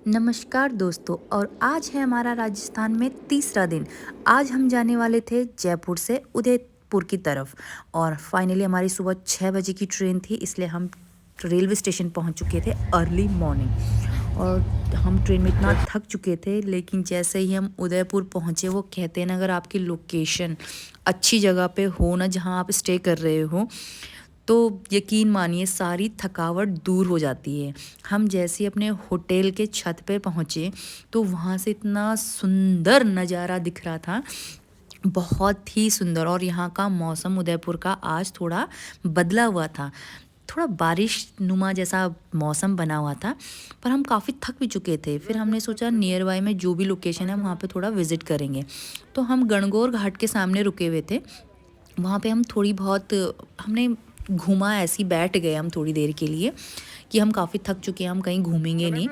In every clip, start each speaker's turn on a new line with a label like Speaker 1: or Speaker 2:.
Speaker 1: नमस्कार दोस्तों। और आज है हमारा राजस्थान में तीसरा दिन। आज हम जाने वाले थे जयपुर से उदयपुर की तरफ, और फाइनली हमारी सुबह 6 बजे की ट्रेन थी, इसलिए हम रेलवे स्टेशन पहुंच चुके थे अर्ली मॉर्निंग। और हम ट्रेन में इतना थक चुके थे, लेकिन जैसे ही हम उदयपुर पहुंचे, वो कहते हैं ना, अगर आपकी लोकेशन अच्छी जगह पे हो ना, जहां आप स्टे कर रहे हो, तो यकीन मानिए सारी थकावट दूर हो जाती है। हम जैसे ही अपने होटल के छत पे पहुँचे, तो वहाँ से इतना सुंदर नज़ारा दिख रहा था, बहुत ही सुंदर। और यहाँ का मौसम उदयपुर का आज थोड़ा बदला हुआ था, थोड़ा बारिश नुमा जैसा मौसम बना हुआ था, पर हम काफ़ी थक भी चुके थे। फिर हमने सोचा नियर बाय में जो भी लोकेशन है वहाँ पे थोड़ा विज़िट करेंगे। तो हम गणगौर घाट के सामने रुके हुए थे, वहाँ पे हम थोड़ी बहुत हमने घूमा, ऐसे ही बैठ गए हम थोड़ी देर के लिए कि हम काफ़ी थक चुके हैं, हम कहीं घूमेंगे नहीं।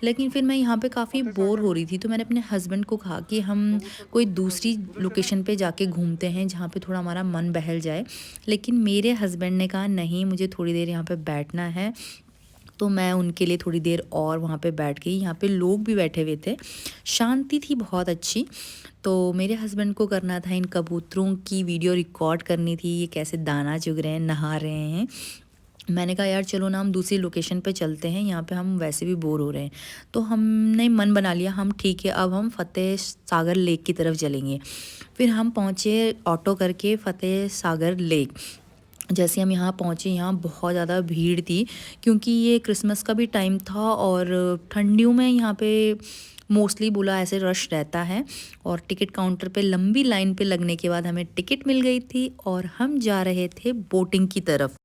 Speaker 1: लेकिन फिर मैं यहाँ पे काफ़ी बोर हो रही थी, तो मैंने अपने हस्बैंड को कहा कि हम कोई दूसरी लोकेशन पे जाके घूमते हैं जहाँ पे थोड़ा हमारा मन बहल जाए। लेकिन मेरे हस्बैंड ने कहा नहीं, मुझे थोड़ी देर यहाँ पे बैठना है। तो मैं उनके लिए थोड़ी देर और वहाँ पे बैठ गई। यहाँ पे लोग भी बैठे हुए थे, शांति थी बहुत अच्छी। तो मेरे हस्बैंड को करना था इन कबूतरों की वीडियो रिकॉर्ड करनी थी, ये कैसे दाना चुग रहे हैं, नहा रहे हैं। मैंने कहा यार चलो ना, हम दूसरी लोकेशन पे चलते हैं, यहाँ पे हम वैसे भी बोर हो रहे हैं। तो हमने मन बना लिया, हम ठीक है अब हम फतेह सागर लेक की तरफ चलेंगे। फिर हम पहुँचे ऑटो करके फतेह सागर लेक। जैसे हम यहाँ पहुँचे, यहाँ बहुत ज़्यादा भीड़ थी, क्योंकि ये क्रिसमस का भी टाइम था, और ठंडियों में यहाँ पे मोस्टली बोला ऐसे रश रहता है। और टिकट काउंटर पे लंबी लाइन पे लगने के बाद हमें टिकट मिल गई थी, और हम जा रहे थे बोटिंग की तरफ।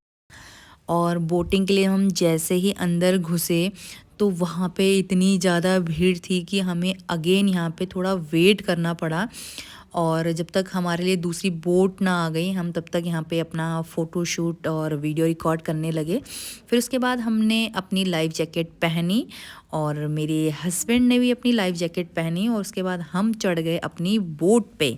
Speaker 1: और बोटिंग के लिए हम जैसे ही अंदर घुसे, तो वहाँ पे इतनी ज़्यादा भीड़ थी कि हमें अगेन यहाँ पे थोड़ा वेट करना पड़ा। और जब तक हमारे लिए दूसरी बोट ना आ गई, हम तब तक यहाँ पे अपना फ़ोटो शूट और वीडियो रिकॉर्ड करने लगे। फिर उसके बाद हमने अपनी लाइफ जैकेट पहनी, और मेरे हस्बैंड ने भी अपनी लाइफ जैकेट पहनी, और उसके बाद हम चढ़ गए अपनी बोट पे।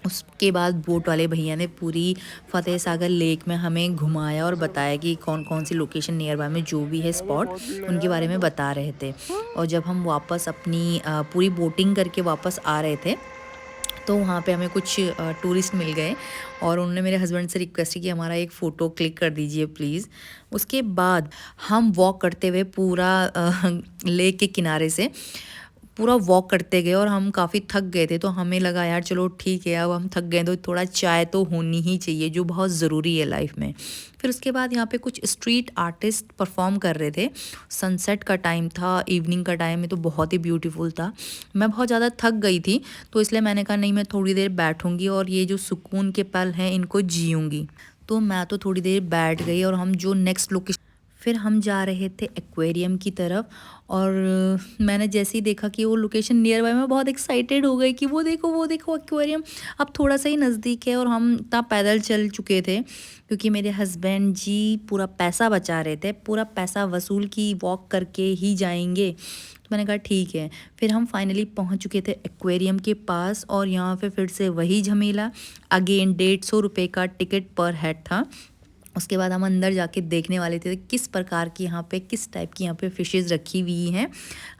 Speaker 1: उसके बाद बोट वाले भैया ने पूरी फतेह सागर लेक में हमें घुमाया और बताया कि कौन कौन सी लोकेशन नियर बाय में जो भी है स्पॉट, उनके बारे में बता रहे थे। और जब हम वापस अपनी पूरी बोटिंग करके वापस आ रहे थे, तो वहाँ पे हमें कुछ टूरिस्ट मिल गए, और उन्होंने मेरे हस्बैंड से रिक्वेस्ट की कि हमारा एक फ़ोटो क्लिक कर दीजिए प्लीज़। उसके बाद हम वॉक करते हुए पूरा लेक के किनारे से पूरा वॉक करते गए, और हम काफ़ी थक गए थे, तो हमें लगा यार चलो ठीक है, अब हम थक गए तो थोड़ा चाय तो होनी ही चाहिए, जो बहुत ज़रूरी है लाइफ में। फिर उसके बाद यहाँ पे कुछ स्ट्रीट आर्टिस्ट परफॉर्म कर रहे थे। सनसेट का टाइम था, इवनिंग का टाइम है, तो बहुत ही ब्यूटीफुल था। मैं बहुत ज़्यादा थक गई थी, तो इसलिए मैंने कहा नहीं, मैं थोड़ी देर बैठूंगी और ये जो सुकून के पल हैं इनको जीऊँगी। तो मैं तो थोड़ी देर बैठ गई, और हम जो नेक्स्ट लोकेशन, फिर हम जा रहे थे एक्वेरियम की तरफ। और मैंने जैसे ही देखा कि वो लोकेशन नियर बाय, मैं बहुत एक्साइटेड हो गई कि वो देखो एक्वेरियम अब थोड़ा सा ही नज़दीक है। और हम इतना पैदल चल चुके थे, क्योंकि मेरे हस्बैंड जी पूरा पैसा बचा रहे थे, पूरा पैसा वसूल की वॉक करके ही जाएंगे। तो मैंने कहा ठीक है। फिर हम फाइनली पहुंच चुके थे एक्वेरियम के पास, और यहाँ पे फिर से वही झमेला, अगेन 150 रुपये का टिकट पर हेड था। उसके बाद हम अंदर जाके देखने वाले थे किस प्रकार की यहाँ पे, किस टाइप की यहाँ पे फ़िशेज़ रखी हुई हैं।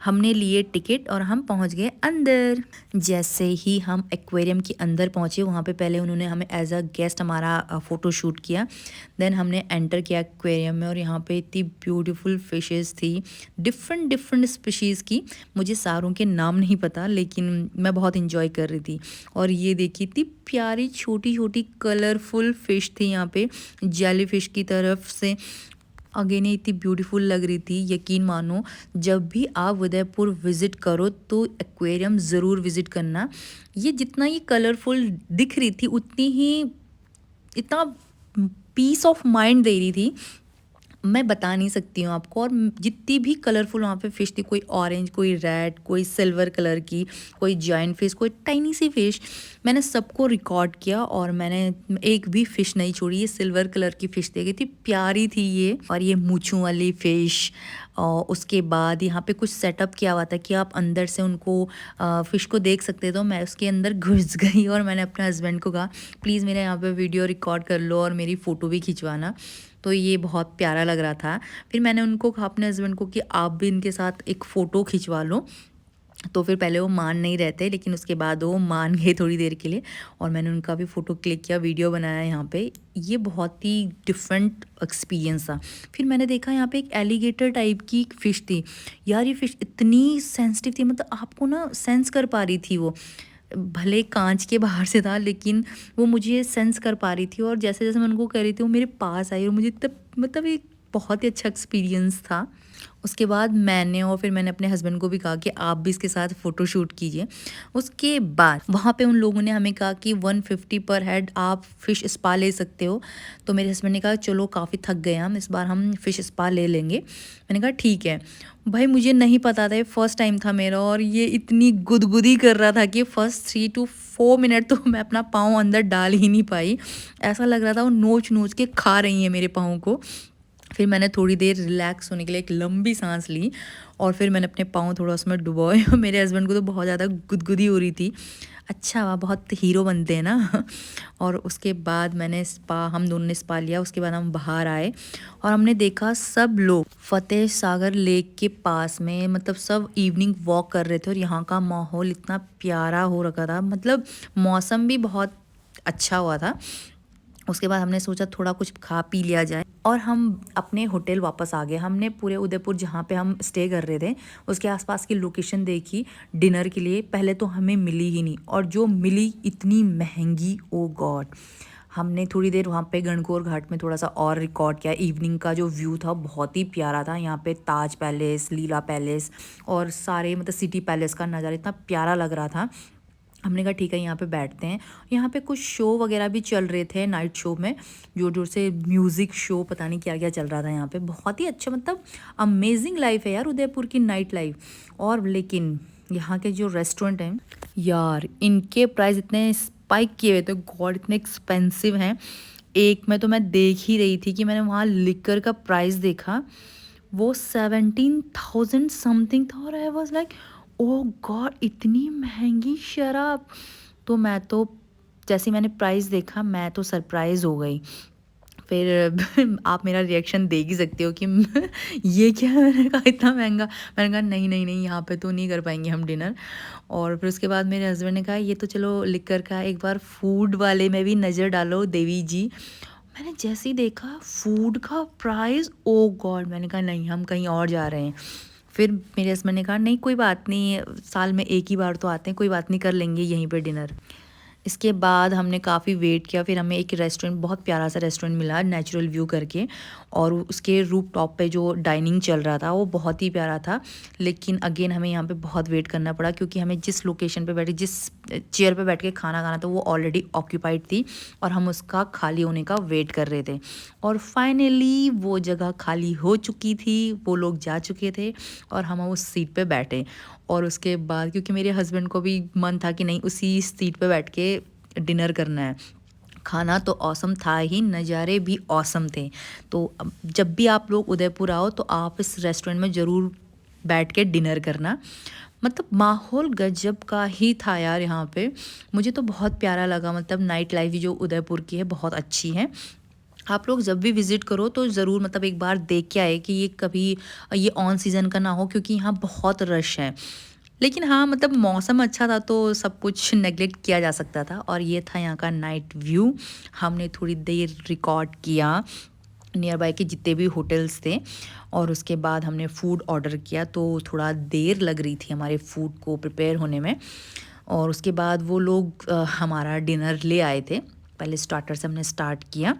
Speaker 1: हमने लिए टिकट और हम पहुँच गए अंदर। जैसे ही हम एक्वेरियम के अंदर पहुँचे, वहाँ पे पहले उन्होंने हमें एज अ गेस्ट हमारा फ़ोटो शूट किया। देन हमने एंटर किया एक्वेरियम में, और यहाँ पे इतनी ब्यूटीफुल फ़िशेज़ थी, डिफरेंट डिफरेंट स्पीशीज़ की। मुझे सारों के नाम नहीं पता, लेकिन मैं बहुत इंजॉय कर रही थी। और ये देखिए इतनी प्यारी छोटी छोटी कलरफुल फ़िश थी यहाँ पे, जेली फिश की तरफ से। अगेन ये इतनी ब्यूटीफुल लग रही थी, यकीन मानो जब भी आप उदयपुर विज़िट करो तो एक्वेरियम ज़रूर विज़िट करना। ये जितना ये कलरफुल दिख रही थी, उतनी ही इतना पीस ऑफ माइंड दे रही थी, मैं बता नहीं सकती हूँ आपको। और जितनी भी कलरफुल वहाँ पे फ़िश थी, कोई ऑरेंज, कोई रेड, कोई सिल्वर कलर की, कोई जॉइंट फ़िश, कोई टाइनी सी फ़िश, मैंने सबको रिकॉर्ड किया, और मैंने एक भी फ़िश नहीं छोड़ी। ये सिल्वर कलर की फ़िश देखी थी, प्यारी थी ये। और ये मूंछों वाली फ़िश। और उसके बाद यहाँ पे कुछ सेटअप किया हुआ था कि आप अंदर से उनको फ़िश को देख सकते। तो मैं उसके अंदर घुस गई, और मैंने अपने हस्बैंड को कहा प्लीज़ मेरे यहाँ पे वीडियो रिकॉर्ड कर लो और मेरी फ़ोटो भी खिंचवाना। तो ये बहुत प्यारा लग रहा था। फिर मैंने उनको कहा अपने हस्बैंड को कि आप भी इनके साथ एक फ़ोटो खिंचवा लो। तो फिर पहले वो मान नहीं रहे थे, लेकिन उसके बाद वो मान गए थोड़ी देर के लिए, और मैंने उनका भी फ़ोटो क्लिक किया, वीडियो बनाया यहाँ पे। ये बहुत ही डिफरेंट एक्सपीरियंस था। फिर मैंने देखा यहाँ पे एक एलिगेटर टाइप की फ़िश थी। यार ये फ़िश इतनी सेंसिटिव थी, मतलब आपको ना सेंस कर पा रही थी वो। भले कांच के बाहर से था, लेकिन वो मुझे सेंस कर पा रही थी, और जैसे जैसे मैं उनको कह रही थी वो मेरे पास आई, और मुझे तब मतलब एक बहुत ही अच्छा एक्सपीरियंस था। उसके बाद मैंने और फिर मैंने अपने हस्बैंड को भी कहा कि आप भी इसके साथ फ़ोटो शूट कीजिए। उसके बाद वहाँ पे उन लोगों ने हमें कहा कि 150 पर हेड आप फ़िश स्पा ले सकते हो। तो मेरे हस्बैंड ने कहा चलो काफ़ी थक गए हम, इस बार हम फ़िश स्पा ले लेंगे। मैंने कहा ठीक है। भाई मुझे नहीं पता था, ये फर्स्ट टाइम था मेरा, और ये इतनी गुदगुदी कर रहा था कि फर्स्ट 3 to 4 मिनट तो मैं अपना पाँव अंदर डाल ही नहीं पाई। ऐसा लग रहा था वो नोच-नोच के खा रही हैं मेरे पाँव को। फिर मैंने थोड़ी देर रिलैक्स होने के लिए एक लंबी सांस ली, और फिर मैंने अपने पाँव थोड़ा उसमें डुबोए। मेरे हस्बैंड को तो बहुत ज़्यादा गुदगुदी हो रही थी। अच्छा हुआ, बहुत हीरो बनते हैं ना। और उसके बाद मैंने स्पा, हम दोनों ने स्पा लिया। उसके बाद हम बाहर आए और हमने देखा सब लोग फतेह सागर लेक के पास में, मतलब सब इवनिंग वॉक कर रहे थे, और यहाँ का माहौल इतना प्यारा हो रखा था, मतलब मौसम भी बहुत अच्छा हुआ था। उसके बाद हमने सोचा थोड़ा कुछ खा पी लिया जाए, और हम अपने होटल वापस आ गए। हमने पूरे उदयपुर जहाँ पे हम स्टे कर रहे थे उसके आसपास की लोकेशन देखी डिनर के लिए। पहले तो हमें मिली ही नहीं, और जो मिली इतनी महंगी, ओ गॉड। हमने थोड़ी देर वहाँ पे गणगौर घाट में थोड़ा सा और रिकॉर्ड किया। इवनिंग का जो व्यू था बहुत ही प्यारा था। यहाँ पे ताज पैलेस, लीला पैलेस, और सारे मतलब सिटी पैलेस का नज़ारा इतना प्यारा लग रहा था। हमने कहा ठीक है यहाँ पे बैठते हैं। यहाँ पे कुछ शो वगैरह भी चल रहे थे नाइट शो में, जोर जोर से म्यूज़िक शो, पता नहीं क्या क्या चल रहा था यहाँ पे। बहुत ही अच्छा, मतलब अमेजिंग लाइफ है यार उदयपुर की नाइट लाइफ। और लेकिन यहाँ के जो रेस्टोरेंट हैं यार, इनके प्राइस इतने स्पाइक किए हुए थे, गॉड इतने एक्सपेंसिव हैं। एक में तो मैं देख ही रही थी कि मैंने वहाँ लिकर का प्राइस देखा, वो 17,000 समथिंग था, और I was like oh God इतनी महंगी शराब। तो मैं तो जैसे ही मैंने प्राइस देखा मैं तो सरप्राइज़ हो गई। फिर आप मेरा रिएक्शन देख ही सकते हो कि ये क्या है? मैंने कहा इतना महंगा। मैंने कहा नहीं नहीं नहीं, यहाँ पे तो नहीं कर पाएंगे हम डिनर। और फिर उसके बाद मेरे हस्बैंड ने कहा ये तो चलो लिकर का, एक बार फूड वाले में भी नज़र डालो देवी जी। मैंने जैसे ही देखा फूड का प्राइस, ओ गॉड, मैंने कहा नहीं हम कहीं और जा रहे हैं। फिर मेरे हस्बैंड ने कहा नहीं कोई बात नहीं, साल में एक ही बार तो आते हैं, कोई बात नहीं कर लेंगे यहीं पे डिनर। इसके बाद हमने काफ़ी वेट किया, फिर हमें एक रेस्टोरेंट, बहुत प्यारा सा रेस्टोरेंट मिला नेचुरल व्यू करके, और उसके रूफ टॉप पे जो डाइनिंग चल रहा था वो बहुत ही प्यारा था। लेकिन अगेन हमें यहाँ पे बहुत वेट करना पड़ा, क्योंकि हमें जिस लोकेशन पे बैठे, जिस चेयर पे बैठ के खाना खाना था वो ऑलरेडी ऑक्यूपाइड थी, और हम उसका खाली होने का वेट कर रहे थे। और फाइनली वो जगह खाली हो चुकी थी, वो लोग जा चुके थे, और हम उस सीट पे बैठे। और उसके बाद क्योंकि मेरे हस्बैंड को भी मन था कि नहीं उसी सीट पे बैठ के डिनर करना है। खाना तो ऑसम था ही, नज़ारे भी ऑसम थे। तो जब भी आप लोग उदयपुर आओ तो आप इस रेस्टोरेंट में ज़रूर बैठ के डिनर करना। मतलब माहौल गजब का ही था यार यहाँ पे। मुझे तो बहुत प्यारा लगा, मतलब नाइट लाइफ जो उदयपुर की है बहुत अच्छी है। आप लोग जब भी विज़िट करो तो ज़रूर मतलब एक बार देख के आए कि ये कभी ये ऑन सीज़न का ना हो, क्योंकि यहाँ बहुत रश है। लेकिन हाँ, मतलब मौसम अच्छा था तो सब कुछ नेगलेक्ट किया जा सकता था। और ये था यहाँ का नाइट व्यू। हमने थोड़ी देर रिकॉर्ड किया नियर बाय के जितने भी होटल्स थे, और उसके बाद हमने फ़ूड ऑर्डर किया, तो थोड़ा देर लग रही थी हमारे फ़ूड को प्रिपेयर होने में। और उसके बाद वो लोग हमारा डिनर ले आए थे। पहले स्टार्टर से हमने स्टार्ट किया।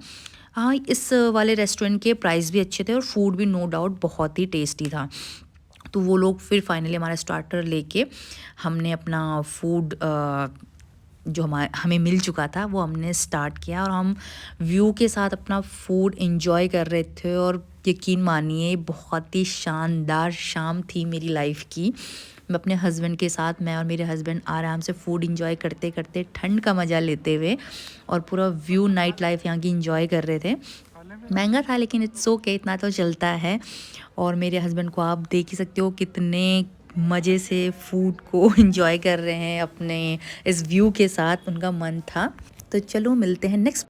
Speaker 1: हाँ, इस वाले रेस्टोरेंट के प्राइस भी अच्छे थे, और फूड भी नो डाउट बहुत ही टेस्टी था। तो वो लोग फिर फाइनली हमारा स्टार्टर लेके हमने अपना फूड जो हमें मिल चुका था वो हमने स्टार्ट किया, और हम व्यू के साथ अपना फूड एंजॉय कर रहे थे। और यकीन मानिए बहुत ही शानदार शाम थी मेरी लाइफ की। मैं अपने हस्बैंड के साथ, मैं और मेरे हस्बैंड आराम से फूड एंजॉय करते करते, ठंड का मज़ा लेते हुए, और पूरा व्यू नाइट लाइफ यहाँ की एंजॉय कर रहे थे। महंगा था लेकिन इट्स ओके, इतना तो चलता है। और मेरे हस्बैंड को आप देख ही सकते हो कितने मज़े से फूड को एंजॉय कर रहे हैं अपने इस व्यू के साथ, उनका मन था। तो चलो मिलते हैं नेक्स्ट